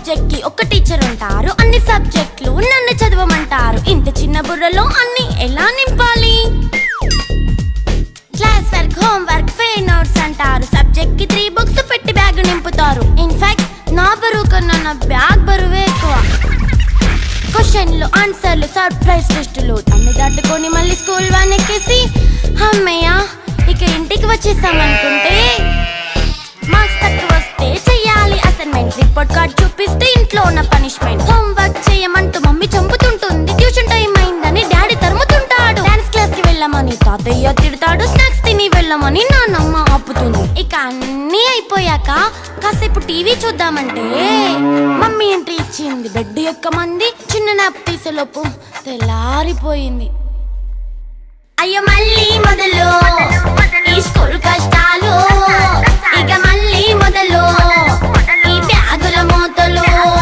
Subject కి ఒక teacher ఉంటారు, అన్ని సబ్జెక్టులు నన్ను చదవమంటారు. ఇంత చిన్న బుర్రలో అన్ని ఎలా నింపాలి? Class work, home work, fair notes అంటారు. సబ్జెక్ట్ కి 3 బుక్స్ పెట్టి బ్యాగ్ నింపుతారు. ఇన్ఫాక్ట్ నా బరువు కన్నా నా బ్యాగ్ బరువే ఎక్కువ. క్వశ్చన్లు, ఆన్సర్లు, సర్ప్రైజ్ టెస్టులు అన్ని దాటుకొని మళ్ళీ స్కూల్ వ్యాన్ ఎక్కేసి అమ్మయ్య ఇక ఇంటికి వచ్చేసామనుకుంటే మార్క్స్ తక్కువ వస్తే చెయ్యాలి అసైన్మెంట్. రిపోర్ట్ కార్డ్ చూపిస్తే ఇంట్లో ఉన్న పనిష్మెంట్. హోమ్ వర్క్ చేయమంటూ మమ్మీ చంపుతుంటుంది. ట్యూషన్ టైం అయిందని డాడీ తరుముతుంటాడు. డాన్స్ క్లాస్ కి వెళ్ళమని తాతయ్య తిడతాడు. స్నాక్స్ తిని వెళ్ళమని నాన్నమ్మ ఆపుతుంది. ఇక అన్నీ అయిపోయాక కాసేపు టీవీ చూద్దామంటే మమ్మీ ఎంట్రీ ఇచ్చింది. బెడ్ ఎక్కమంది. చిన్న నాప్ తీసేలోపు తెల్లారిపోయింది. అయ్యో మళ్ళీ మొదలు ఈ స్కూల్ కష్టాలు. ఇక